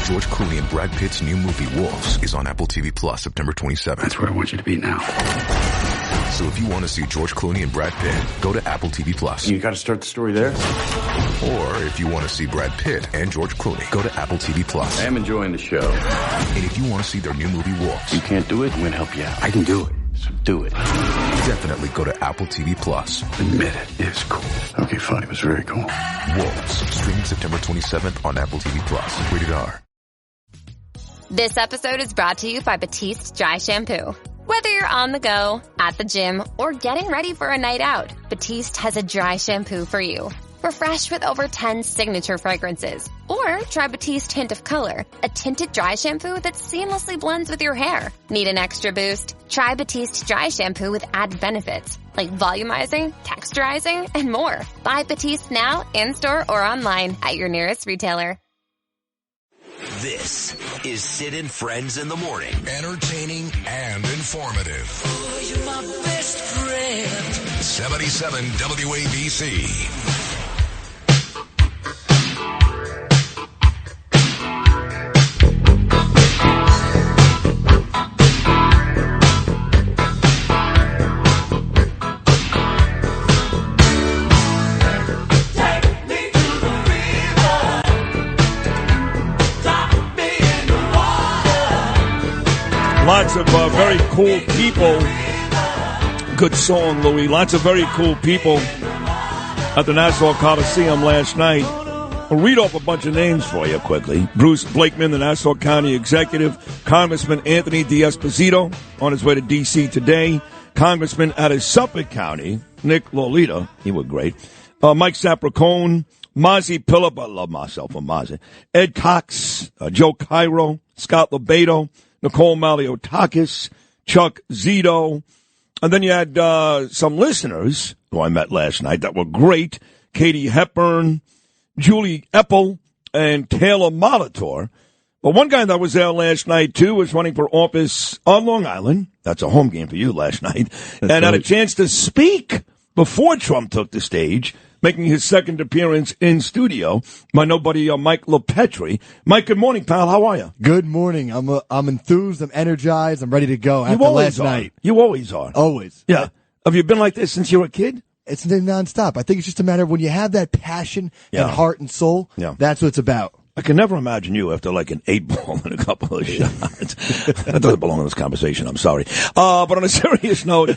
George Clooney and Brad Pitt's new movie, Wolves, is on Apple TV Plus September 27th. That's where I want you to be now. So if you want to see George Clooney and Brad Pitt, go to Apple TV Plus. You got to start the story there. Or if you want to see Brad Pitt and George Clooney, go to Apple TV Plus. I am enjoying the show. And if you want to see their new movie, Wolves, You can't do it, I'm going to help you out. I can do it. So do it. definitely go to Apple TV Plus. Admit it. It's cool. Okay, fine. It was very cool. Wolves, streaming September 27th on Apple TV Plus. Rated R. This episode is brought to you by Batiste Dry Shampoo. Whether you're on the go, at the gym, or getting ready for a night out, Batiste has a dry shampoo for you. Refresh with over 10 signature fragrances. Or try Batiste Hint of Color, a tinted dry shampoo that seamlessly blends with your hair. Need an extra boost? Try Batiste Dry Shampoo with added benefits, like volumizing, texturizing, and more. Buy Batiste now, in-store or online at your nearest retailer. This is Sid and Friends in the Morning. Entertaining and informative. Oh, you're my best friend. 77 WABC. Lots of very cool people. Good song, Louis. Lots of very cool people at the Nassau Coliseum last night. I'll read off a bunch of names for you quickly. Bruce Blakeman, the Nassau County executive. Congressman Anthony D'Esposito on his way to D.C. today. Congressman out of Suffolk County, Nick Lolita. He was great. Mike Sapricone. Mazi Phillip. I love myself a Mazi. Ed Cox. Joe Cairo. Scott Lebedo. Nicole Maliotakis, Chuck Zito. And then you had some listeners who I met last night that were great. Katie Hepburn, Julie Eppel, and Taylor Molitor. But one guy that was there last night, too, was running for office on Long Island. That's a home game for you last night. And had a chance to speak before Trump took the stage, making his second appearance in studio. My nobody, Mike LiPetri. Mike, good morning, pal. How are you? Good morning. I'm enthused. I'm energized. I'm ready to go after last night. You always are. Always. Yeah. Have you been like this since you were a kid? It's nonstop. I think it's just a matter of when you have that passion and heart and soul, that's what it's about. I can never imagine you after like an 8-ball and a couple of shots. That doesn't belong in this conversation. I'm sorry. But on a serious note,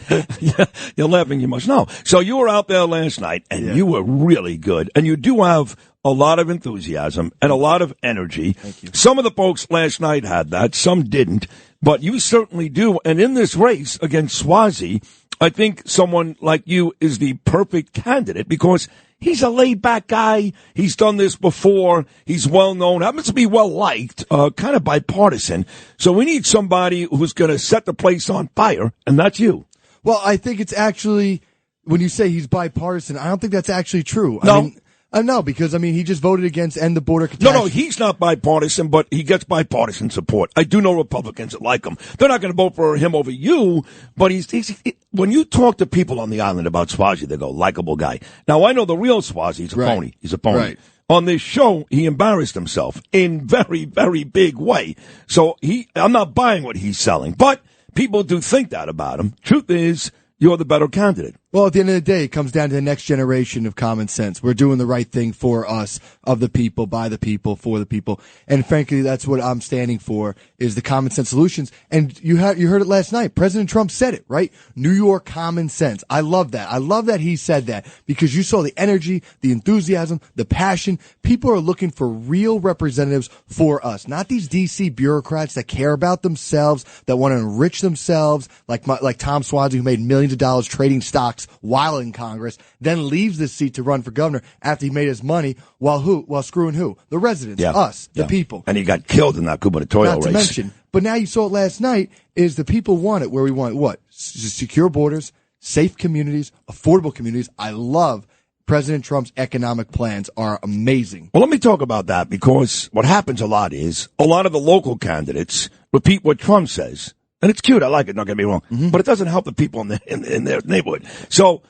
you're laughing. You must know. So you were out there last night, and you were really good. And you do have a lot of enthusiasm and a lot of energy. Thank you. Some of the folks last night had that. Some didn't. But you certainly do. And in this race against Swazi, I think someone like you is the perfect candidate because he's a laid-back guy. He's done this before. He's well-known. Happens to be well-liked, kind of bipartisan. So we need somebody who's going to set the place on fire, and that's you. Well, I think it's actually, when you say he's bipartisan, I don't think that's actually true. No. No, because, he just voted against end the border catastrophe. No, he's not bipartisan, but he gets bipartisan support. I do know Republicans that like him. They're not going to vote for him over you, but he's when you talk to people on the island about Swazi, they go, likable guy. Now, I know the real Swazi. He's a phony. He's a phony. Right. On this show, he embarrassed himself in very, very big way. So I'm not buying what he's selling, but people do think that about him. Truth is, you're the better candidate. Well, at the end of the day, it comes down to the next generation of common sense. We're doing the right thing for us, of the people, by the people, for the people. And frankly, that's what I'm standing for, is the common sense solutions. And you heard it last night. President Trump said it, right? New York common sense. I love that. I love that he said that because you saw the energy, the enthusiasm, the passion. People are looking for real representatives for us, not these DC bureaucrats that care about themselves, that want to enrich themselves, like Tom Swazi, who made millions of dollars trading stocks while in Congress, then leaves this seat to run for governor after he made his money while screwing who? The residents, us, the people. And he got killed in that gubernatorial race. Not to mention, but now you saw it last night, is the people want it where we want what? Secure borders, safe communities, affordable communities. I love President Trump's economic plans are amazing. Well, let me talk about that because what happens a lot is a lot of the local candidates repeat what Trump says. And it's cute. I like it. Don't get me wrong. Mm-hmm. But it doesn't help the people in their neighborhood. So,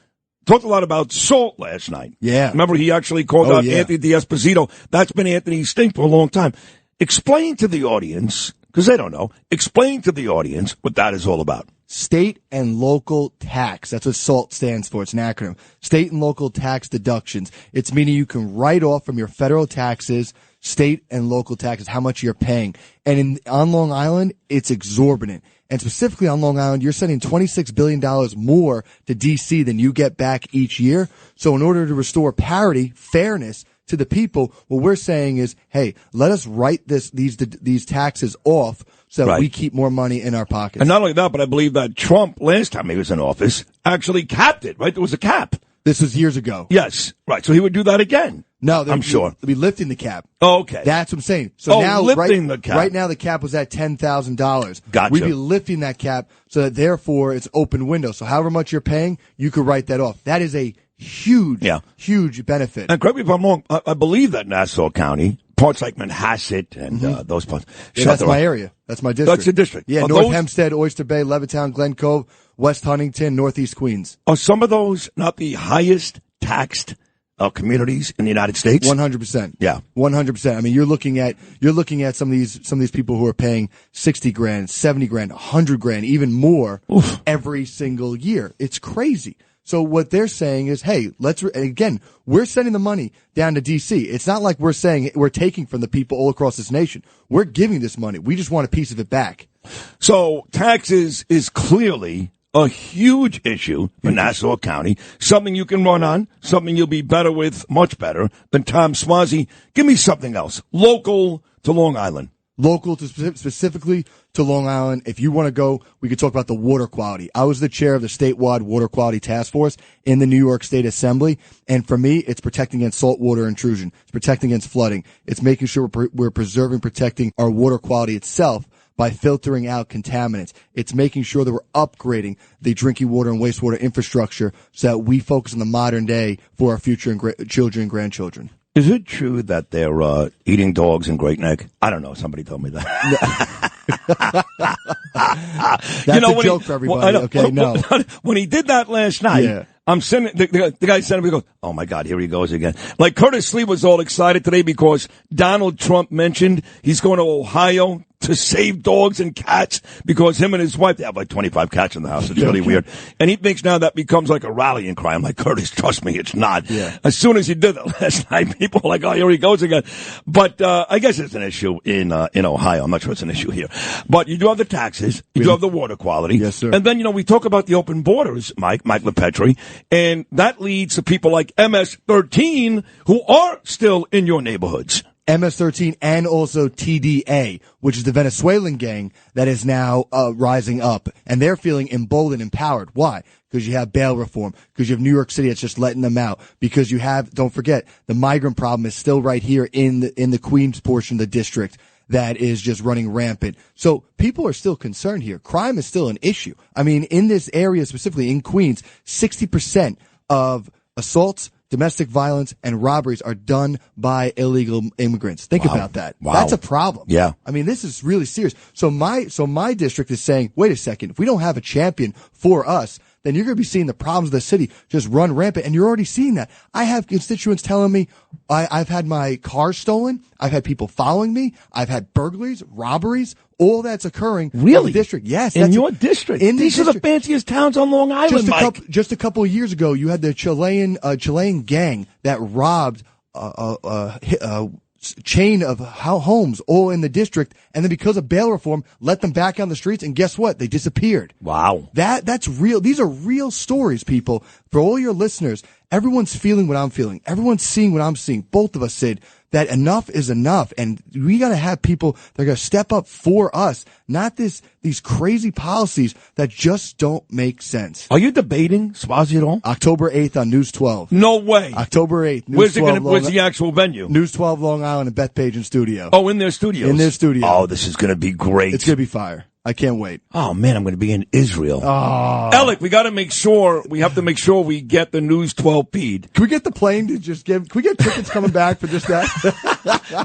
talked a lot about salt last night. Yeah. Remember, he actually called out Anthony D'Esposito. That's been Anthony's thing for a long time. explain to the audience, because they don't know, explain to the audience what that is all about. State and local tax. That's what SALT stands for. It's an acronym. State and local tax deductions. It's meaning you can write off from your federal taxes, state and local taxes, how much you're paying. And on Long Island, it's exorbitant. And specifically on Long Island, you're sending $26 billion more to D.C. than you get back each year. So in order to restore parity, fairness to the people, what we're saying is, hey, let us write these taxes off so that we keep more money in our pockets. And not only that, but I believe that Trump, last time he was in office, actually capped it, right? There was a cap. This was years ago. Yes, right. So he would do that again. No, I'm sure. They'll be lifting the cap. Oh, okay. That's what I'm saying. So now, lifting the cap. Right now the cap was at $10,000. Gotcha. We'd be lifting that cap so that therefore it's open window. So however much you're paying, you could write that off. That is a huge benefit. And correct me if I'm wrong, I believe that Nassau County, parts like Manhasset and those parts. Yeah, that's my area. That's my district. That's your district. Yeah, North Hempstead, Oyster Bay, Levittown, Glen Cove, West Huntington, Northeast Queens. Are some of those not the highest taxed communities in the United States? 100%. Yeah. 100%. I mean, you're looking at some of these people who are paying $60,000, $70,000, $100,000, even more every single year. It's crazy. So what they're saying is, hey, again, we're sending the money down to D.C. It's not like we're saying we're taking from the people all across this nation. We're giving this money. We just want a piece of it back. So taxes is clearly a huge issue for Nassau County, something you can run on, something you'll be better with, much better than Tom Swazi. Give me something else, local to Long Island. Local to specifically to Long Island. If you want to go, we could talk about the water quality. I was the chair of the statewide water quality task force in the New York State Assembly. And for me, it's protecting against saltwater intrusion. It's protecting against flooding. It's making sure we're preserving, protecting our water quality itself by filtering out contaminants. It's making sure that we're upgrading the drinking water and wastewater infrastructure so that we focus on the modern day for our future children and grandchildren. Is it true that they're eating dogs in Great Neck? I don't know. Somebody told me that. That's a joke for everybody. Okay, no. When he did that last night, I'm sending the guy sending me goes, oh my God, here he goes again. Like Curtis Lee was all excited today because Donald Trump mentioned he's going to Ohio to save dogs and cats because him and his wife, they have like 25 cats in the house. It's really weird. And he thinks now that becomes like a rallying cry. I'm like, Curtis, trust me, it's not. Yeah. As soon as he did that last night, people were like, oh, here he goes again. But I guess it's an issue in Ohio. I'm not sure it's an issue here. But you do have the taxes. You do have the water quality. Yes, sir. And then, we talk about the open borders, Mike LiPetri, and that leads to people like MS-13 who are still in your neighborhoods. MS-13 and also TDA, which is the Venezuelan gang that is now rising up. And they're feeling emboldened, empowered. Why? Because you have bail reform. Because you have New York City that's just letting them out. Because you have, don't forget, the migrant problem is still right here in the Queens portion of the district that is just running rampant. So people are still concerned here. Crime is still an issue. I mean, in this area, specifically in Queens, 60% of assaults, domestic violence, and robberies are done by illegal immigrants. Think about that. Wow. That's a problem. Yeah. I mean, this is really serious. So my district is saying, wait a second, if we don't have a champion for us, then you're going to be seeing the problems of the city just run rampant. And you're already seeing that. I have constituents telling me I've had my car stolen. I've had people following me. I've had burglaries, robberies. All that's occurring in the district. Yes. In your district. These are the fanciest towns on Long Island, Mike. Just a couple of years ago, you had the Chilean gang that robbed a chain of homes all in the district, and then because of bail reform, let them back on the streets, and guess what? They disappeared. Wow. That's real. These are real stories, people. For all your listeners, everyone's feeling what I'm feeling. Everyone's seeing what I'm seeing. Both of us, Sid, that enough is enough, and we got to have people that are going to step up for us, not these crazy policies that just don't make sense. Are you debating Swazi at all? October 8th on News 12. No way. October 8th. Where's the actual venue? News 12 Long Island and Bethpage in studio. Oh, in their studios? In their studio. Oh, this is going to be great. It's going to be fire. I can't wait. Oh, man, I'm going to be in Israel. Oh. Alec, we have to make sure we get the News 12 feed. Can we get the plane to can we get tickets coming back for just that?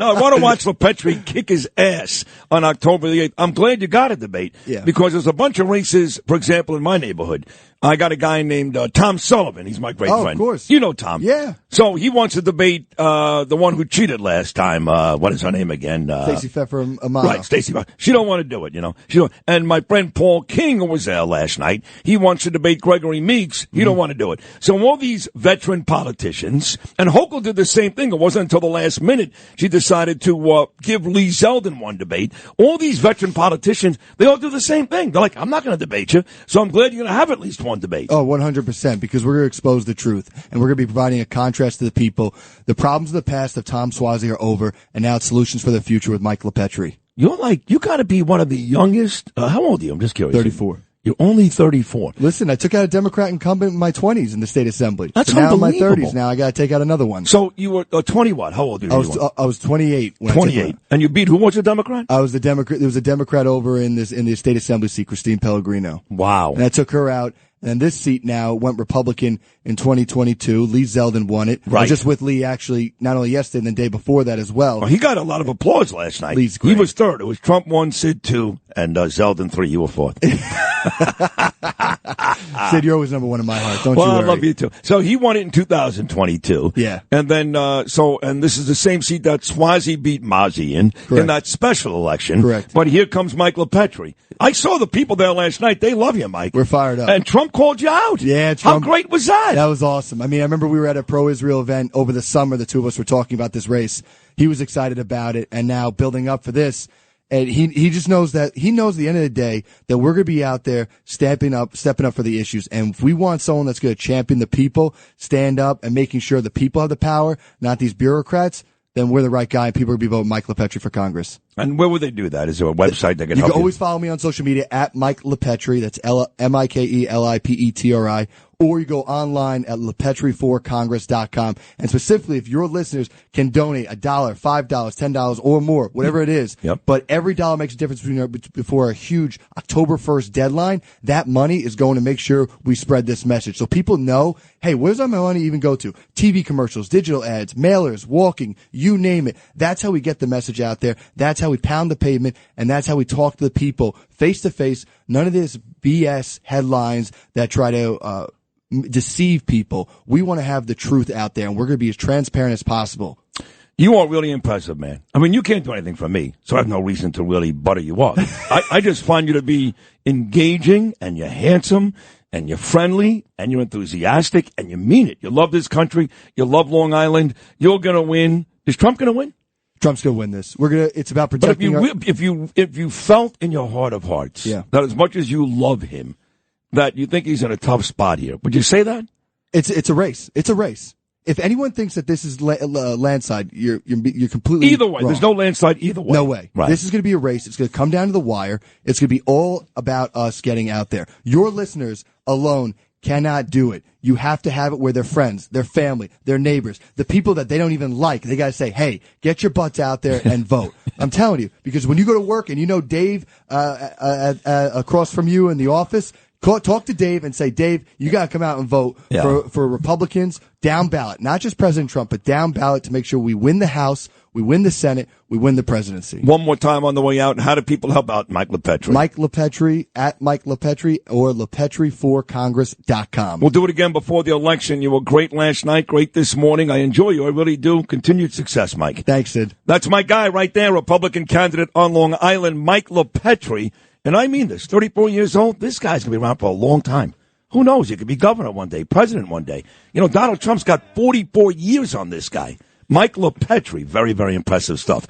No, I want to watch LiPetri kick his ass on October the 8th. I'm glad you got a debate. Yeah. Because there's a bunch of races, for example, in my neighborhood. I got a guy named Tom Sullivan. He's my great friend. Of course. You know Tom. Yeah. So he wants to debate the one who cheated last time. What is her name again? Stacey Pfeffer Amano. Right, Stacey. She don't want to do it, you know. She don't. And my friend Paul King, who was there last night, he wants to debate Gregory Meeks. He don't want to do it. So all these veteran politicians, and Hochul did the same thing. It wasn't until the last minute she decided to give Lee Zeldin one debate. All these veteran politicians, they all do the same thing. They're like, I'm not going to debate you, so I'm glad you're going to have at least one debate. Oh, 100%, because we're going to expose the truth, and we're going to be providing a contrast to the people. The problems of the past of Tom Suozzi are over, and now it's solutions for the future with Mike LiPetri. You got to be one of the youngest. How old are you? I'm just curious. 34. You're only 34. Listen, I took out a Democrat incumbent in my 20s in the state assembly. That's so now in my unbelievable. 30s. Now I got to take out another one. So you were 20 what? How old are you? I was 28 when 28. I took And you beat who was a Democrat? I was the Democrat. There was a Democrat over in the state assembly seat, Christine Pellegrino. Wow. And I took her out. And this seat now went Republican in 2022. Lee Zeldin won it. Right. I was just with Lee actually not only yesterday and the day before that as well. He got a lot of applause last night. Lee's great. He was third. It was Trump 1, Sid 2, and Zeldin 3. You were fourth. Sid, you're always number one in my heart. Don't Well, you worry. I love you too. So he won it in 2022. Yeah. And then, and this is the same seat that Suozzi beat Mozzie in Correct. that special election. Correct. But here comes Mike LiPetri. I saw the people there last night. They love you, Mike. We're fired up. And Trump called you out. Yeah, Trump. How great was that? That was awesome. I mean, I remember we were at a pro-Israel event over the summer. The two of us were talking about this race. He was excited about it, and now building up for this. And he just knows that he knows at the end of the day that we're going to be out there stepping up for the issues. And if we want someone that's going to champion the people, stand up and making sure the people have the power, not these bureaucrats, then we're the right guy and people are going to be voting Mike LiPetri for Congress. And where would they do that? Is there a website that can You help can always follow me on social media at Mike LiPetri. That's MikeLipetri. Or you go online at LiPetri4Congress.com. And specifically, if your listeners can donate $1, $5, $10, or more, whatever it is. Yep. But every dollar makes a difference before a huge October 1st deadline. That money is going to make sure we spread this message. So people know, hey, where's our money even go to? TV commercials, digital ads, mailers, walking, you name it. That's how we get the message out there. That's how we pound the pavement. And that's how we talk to the people face to face. None of this BS headlines that try to, deceive people. We want to have the truth out there, and we're going to be as transparent as possible. You are really impressive, man. I mean, you can't do anything for me, so I have no reason to really butter you up. I just find you to be engaging, and you're handsome, and you're friendly, and you're enthusiastic, and you mean it. You love this country. You love Long Island. You're going to win. Is Trump going to win? Trump's going to win this. It's about But protecting if you felt in your heart of hearts that as much as you love him, that you think he's in a tough spot here, would you say that? It's a race. It's a race. If anyone thinks that this is landslide, you're completely either way. wrong. There's no landslide either way. No way. Right. This is going to be a race. It's going to come down to the wire. It's going to be all about us getting out there. Your listeners alone cannot do it. You have to have it where their friends, their family, their neighbors, the people that they don't even like, they got to say, hey, get your butts out there and vote. I'm telling you, because when you go to work and you know Dave across from you in the office, talk to Dave and say, Dave, you got to come out and vote for Republicans down ballot, not just President Trump, but down ballot to make sure we win the House, we win the Senate, we win the presidency. One more time on the way out. How do people help out Mike LiPetri? Mike LiPetri at Mike LiPetri or LiPetri4Congress.com. We'll do it again before the election. You were great last night, great this morning. I enjoy you. I really do. Continued success, Mike. Thanks, Sid. That's my guy right there, Republican candidate on Long Island, Mike LiPetri. And I mean this, 34 years old, this guy's going to be around for a long time. Who knows? He could be governor one day, president one day. You know, Donald Trump's got 44 years on this guy. Mike LiPetri, very, very impressive stuff.